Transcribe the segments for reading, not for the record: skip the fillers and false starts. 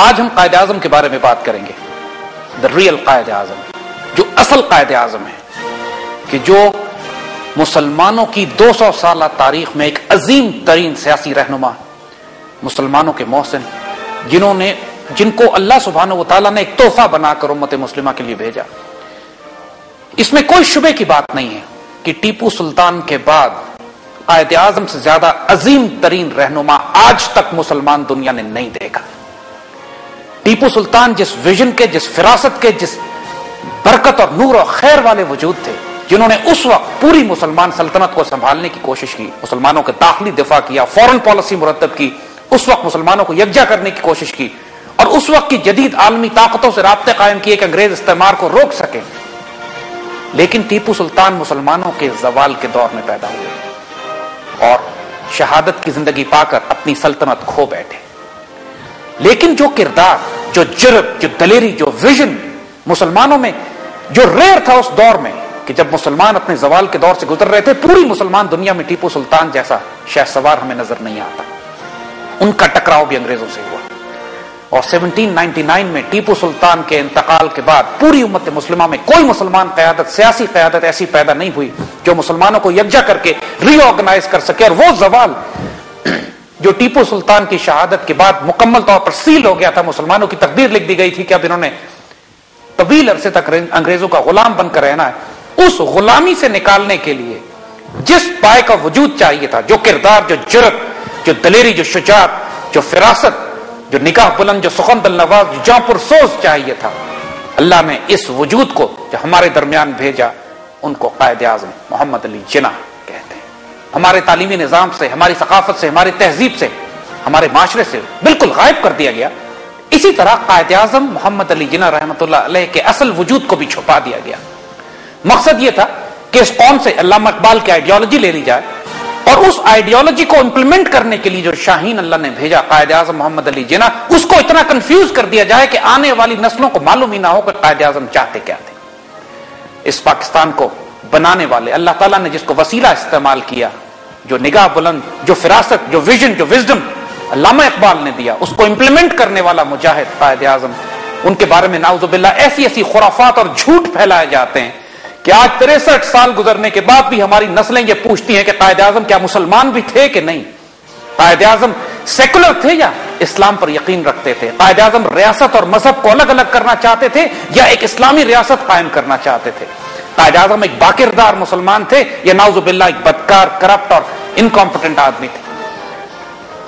آج ہم قائد اعظم کے بارے میں بات کریں گے، دا ریئل قائد اعظم، جو اصل قائد اعظم ہے، کہ جو مسلمانوں کی 200 سالہ تاریخ میں ایک عظیم ترین سیاسی رہنما، مسلمانوں کے محسن، جن کو اللہ سبحانہ و تعالیٰ نے ایک تحفہ بنا کر امت مسلمہ کے لیے بھیجا۔ اس میں کوئی شبے کی بات نہیں ہے کہ ٹیپو سلطان کے بعد قائد اعظم سے زیادہ عظیم ترین رہنما آج تک مسلمان دنیا نے نہیں دیکھا۔ ٹیپو سلطان جس ویژن کے، جس فراست کے، جس برکت اور نور اور خیر والے وجود تھے، جنہوں نے اس وقت پوری مسلمان سلطنت کو سنبھالنے کی کوشش کی، مسلمانوں کے داخلی دفاع کیا، فورن پالیسی مرتب کی، اس وقت مسلمانوں کو یکجا کرنے کی کوشش کی، اور اس وقت کی جدید عالمی طاقتوں سے رابطے قائم کیے کہ انگریز استعمار کو روک سکیں۔ لیکن ٹیپو سلطان مسلمانوں کے زوال کے دور میں پیدا ہوئے اور شہادت کی زندگی پا کر اپنی سلطنت کھو بیٹھے۔ لیکن جو کردار، جو جرأت، جو دلیری، جو ویژن مسلمانوں میں جو ریئر تھا اس دور میں، کہ جب مسلمان اپنے زوال کے دور سے گزر رہے تھے، پوری مسلمان دنیا میں ٹیپو سلطان جیسا شہ سوار ہمیں نظر نہیں آتا۔ ان کا ٹکراؤ بھی انگریزوں سے ہوا، اور 1799 میں ٹیپو سلطان کے انتقال کے بعد پوری امت مسلمہ میں کوئی مسلمان قیادت، سیاسی قیادت ایسی پیدا نہیں ہوئی جو مسلمانوں کو یکجا کر کے ری آرگنائز کر سکے۔ اور وہ زوال جو ٹیپو سلطان کی شہادت کے بعد مکمل طور پر سیل ہو گیا تھا، مسلمانوں کی تقدیر لکھ دی گئی تھی کہ اب انہوں نے طویل عرصے تک انگریزوں کا غلام بن کر رہنا ہے، اس غلامی سے نکالنے کے لیے جس پائے کا وجود چاہیے تھا، جو کردار، جو جرأت، جو دلیری، جو شجاعت، جو فراست، جو نگاہ بلند، جو سخن دل نواز، جو جاں پرسوز چاہیے تھا، اللہ نے اس وجود کو جو ہمارے درمیان بھیجا، ان کو قائد اعظم محمد علی جناح کہتے ہیں۔ ہمارے تعلیمی نظام سے، ہماری ثقافت سے، ہماری تہذیب سے، ہمارے معاشرے سے بالکل غائب کر دیا گیا۔ اسی طرح قائد اعظم محمد علی جناح رحمۃ اللہ علیہ کے اصل وجود کو بھی چھپا دیا گیا۔ مقصد یہ تھا کہ اس قوم سے علامہ اقبال کی آئیڈیالوجی لے لی جائے، اور اس آئیڈیالوجی کو امپلیمنٹ کرنے کے لیے جو شاہین اللہ نے بھیجا قائد اعظم محمد علی جناح، اس کو اتنا کنفیوز کر دیا جائے کہ آنے والی نسلوں کو معلوم ہی نہ ہو کہ قائد اعظم چاہتے کیا تھے۔ اس پاکستان کو بنانے والے اللہ تعالیٰ نے جس کو وسیلہ استعمال کیا، جو نگاہ بلند، جو فراست، جو ویژن، جو وزڈم علامہ اقبال نے دیا، اس کو امپلیمنٹ کرنے والا مجاہد قائد اعظم، ان کے بارے میں نعوذ باللہ ایسی ایسی خرافات اور جھوٹ پھیلائے جاتے ہیں کہ آج 63 سال گزرنے کے بعد بھی ہماری نسلیں یہ پوچھتی ہیں کہ قائد اعظم کیا مسلمان بھی تھے کہ نہیں؟ قائد اعظم سیکولر تھے یا اسلام پر یقین رکھتے تھے؟ قائد اعظم ریاست اور مذہب کو الگ الگ کرنا چاہتے تھے یا ایک اسلامی ریاست قائم کرنا چاہتے تھے؟ قائد اعظم ایک باکردار مسلمان تھے یا نعوذ باللہ ایک بدکار، کرپٹ اور انکمپٹنٹ آدمی تھے؟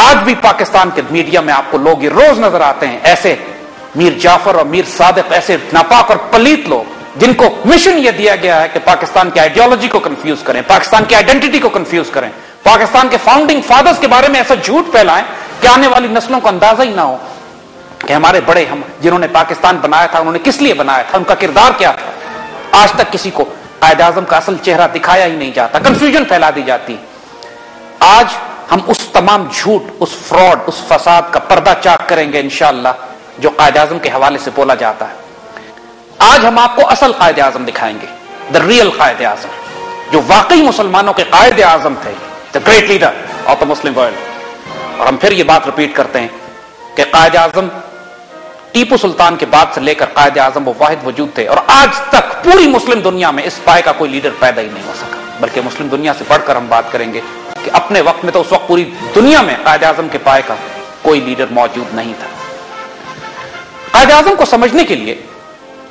آج بھی پاکستان کے میڈیا میں آپ کو لوگ یہ روز نظر آتے ہیں، ایسے میر جعفر اور میر صادق، ایسے ناپاک اور پلیت لوگ جن کو مشن یہ دیا گیا ہے کہ پاکستان کی آئیڈیالوجی کو کنفیوز کریں، پاکستان کی آئیڈینٹی کو کنفیوز کریں، پاکستان کے فاؤنڈنگ فادرز کے بارے میں ایسا جھوٹ پھیلائیں کہ آنے والی نسلوں کو اندازہ ہی نہ ہو کہ ہمارے بڑے، جنہوں نے پاکستان بنایا تھا، انہوں نے کس لیے بنایا تھا، ان کا کردار کیا تھا۔ آج تک کسی کو قائد اعظم کا اصل چہرہ دکھایا ہی نہیں جاتا، کنفیوژن پھیلا دی جاتی۔ آج ہم اس تمام جھوٹ، اس فراڈ، اس فساد کا پردہ چاک کریں گے انشاءاللہ جو قائد اعظم کے حوالے سے بولا جاتا ہے۔ آج ہم آپ کو اصل قائد اعظم دکھائیں گے، دا ریئل قائد اعظم، جو واقعی مسلمانوں کے قائد اعظم تھے، the great leader of the Muslim world. اور ہم پھر یہ بات ریپیٹ کرتے ہیں کہ قائد اعظم ٹیپو سلطان کے بعد سے لے کر قائد اعظم وہ واحد وجود تھے، اور آج تک پوری مسلم دنیا میں اس پائے کا کوئی لیڈر پیدا ہی نہیں ہو سکا۔ بلکہ مسلم دنیا سے بڑھ کر ہم بات کریں گے کہ اپنے وقت میں تو اس وقت پوری دنیا میں قائد اعظم کے پائے کا کوئی لیڈر موجود نہیں تھا۔ قائد اعظم کو سمجھنے کے لیے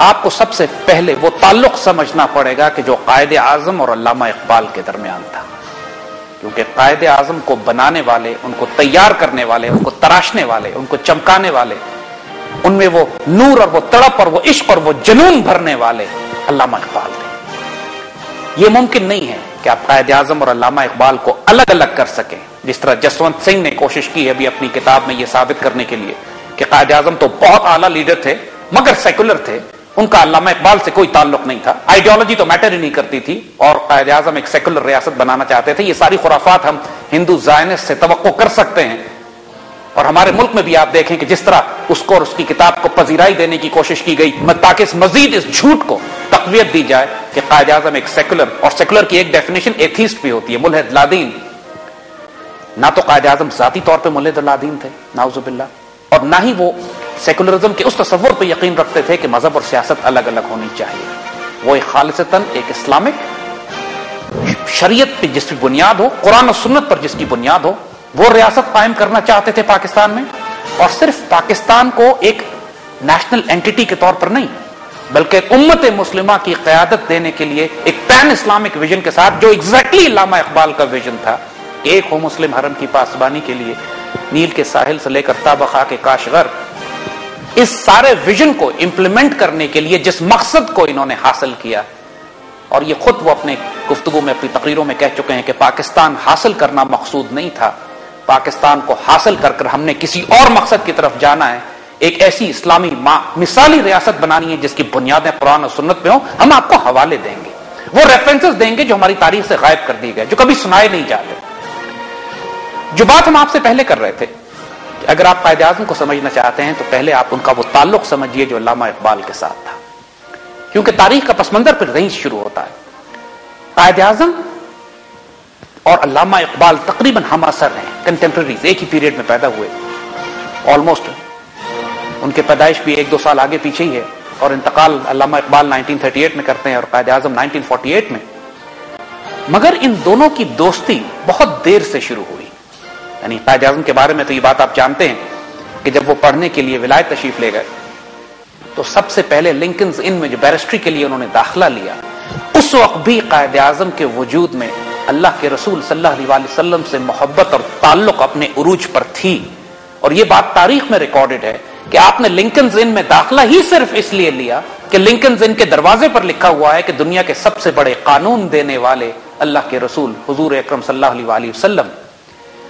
آپ کو سب سے پہلے وہ تعلق سمجھنا پڑے گا کہ جو قائد اعظم اور علامہ اقبال کے درمیان تھا، کیونکہ قائد اعظم کو بنانے والے، ان کو تیار کرنے والے، ان کو تراشنے والے، ان کو چمکانے والے، ان میں وہ نور اور وہ تڑپ اور وہ عشق اور وہ جنون بھرنے والے علامہ اقبال تھے. یہ ممکن نہیں ہے کہ آپ قائد اعظم اور علامہ اقبال کو الگ الگ کر سکیں، جس طرح جسونت سنگھ نے کوشش کی ہے ابھی اپنی کتاب میں یہ ثابت کرنے کے لیے کہ قائد اعظم تو بہت اعلیٰ لیڈر تھے مگر سیکولر تھے، ان کا علامہ اقبال سے کوئی تعلق نہیں تھا، آئیڈیالوجی تو میٹر ہی نہیں کرتی تھی، اور قائد اعظم ایک سیکولر ریاست بنانا چاہتے تھے. یہ ساری خرافات ہم ہندو زائنسٹ سے توقع کر سکتے ہیں. اور ہمارے ملک میں بھی آپ دیکھیں کہ جس طرح اس کو اور اس کی کتاب کو پذیرائی دینے کی کوشش کی گئی تاکہ مزید اس جھوٹ کو تقویت دی جائے کہ قائد اعظم ایک سیکولر، اور سیکولر کی ایک ڈیفینیشن ایتھیسٹ بھی ہوتی ہے، ملحد لادین. نہ تو قائد اعظم ذاتی طور پہ ملحد لادین تھے نعوذ باللہ، اور نہ ہی وہ سیکولرزم کے اس تصور پہ یقین رکھتے تھے کہ مذہب اور سیاست الگ الگ ہونی چاہیے. وہ ایک خالصتاً ایک اسلامک شریعت پہ جس کی بنیاد ہو، قرآن و سنت پر جس کی بنیاد ہو، وہ ریاست قائم کرنا چاہتے تھے پاکستان میں. اور صرف پاکستان کو ایک نیشنل اینٹی کے طور پر نہیں بلکہ امت مسلمہ کی قیادت دینے کے لیے ایک پین اسلامک ویژن کے ساتھ، جو ایگزیکٹلی علامہ اقبال کا ویژن تھا، ایک ہو مسلم حرم کی پاسبانی کے لیے نیل کے ساحل سے لے کر تابخا کے کاشغر. اس سارے ویژن کو امپلیمنٹ کرنے کے لیے جس مقصد کو انہوں نے حاصل کیا، اور یہ خود وہ اپنے گفتگو میں اپنی تقریروں میں کہہ چکے ہیں کہ پاکستان حاصل کرنا مقصود نہیں تھا، پاکستان کو حاصل کر کر ہم نے کسی اور مقصد کی طرف جانا ہے، ایک ایسی اسلامی مثالی ریاست بنانی ہے جس کی بنیادیں قرآن و سنت پہ ہوں. ہم آپ کو حوالے دیں گے، وہ ریفرنسز دیں گے جو ہماری تاریخ سے غائب کر دی گئے، جو کبھی سنائے نہیں جاتے. جو بات ہم آپ سے پہلے کر رہے تھے، اگر آپ قائد اعظم کو سمجھنا چاہتے ہیں تو پہلے آپ ان کا وہ تعلق سمجھیے جو علامہ اقبال کے ساتھ تھا، کیونکہ تاریخ کا پس منظر پھر رینج شروع ہوتا ہے. قائد اعظم اور علامہ اقبال تقریباً ہم اثر ہیں، کنٹمپریریز، ایک ہی پیریڈ میں پیدا ہوئے، آلموسٹ ان کے پیدائش بھی 1-2 سال آگے پیچھے ہی ہے، اور انتقال علامہ اقبال 1938 میں کرتے ہیں اور قائد اعظم 1948 میں. مگر ان دونوں کی دوستی بہت دیر سے شروع ہوئی. یعنی قائد اعظم کے بارے میں تو یہ بات آپ جانتے ہیں کہ جب وہ پڑھنے کے لیے ولایت تشریف لے گئے تو سب سے پہلے لنکنز ان میں جو بیرسٹری کے لیے انہوں نے داخلہ لیا، اس وقت بھی قائد اعظم کے وجود میں اللہ کے رسول صلی اللہ علیہ وسلم سے محبت اور تعلق اپنے عروج پر تھی. اور یہ بات تاریخ میں ریکارڈڈ ہے کہ آپ نے لنکنز ان میں داخلہ ہی صرف اس لیے لیا کہ لنکنز ان کے دروازے پر لکھا ہوا ہے کہ دنیا کے سب سے بڑے قانون دینے والے اللہ کے رسول حضور اکرم صلی اللہ علیہ وسلم.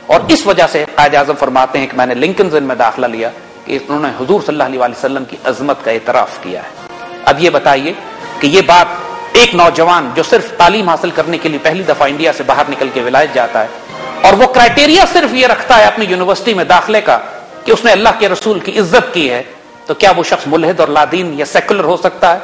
اور اس وجہ سے قائد اعظم فرماتے ہیں کہ میں نے لنکنز ان میں داخلہ لیا کہ انہوں نے حضور صلی اللہ علیہ وسلم کی عظمت کا اعتراف کیا ہے. اب یہ بتائیے کہ یہ بات ایک نوجوان جو صرف تعلیم حاصل کرنے کے لیے پہلی دفعہ انڈیا سے باہر نکل کے ولایت جاتا ہے اور وہ کرائٹیریا صرف یہ رکھتا ہے اپنی یونیورسٹی میں داخلے کا کہ اس نے اللہ کے رسول کی عزت کی ہے، تو کیا وہ شخص ملحد اور لادین یا سیکولر ہو سکتا ہے؟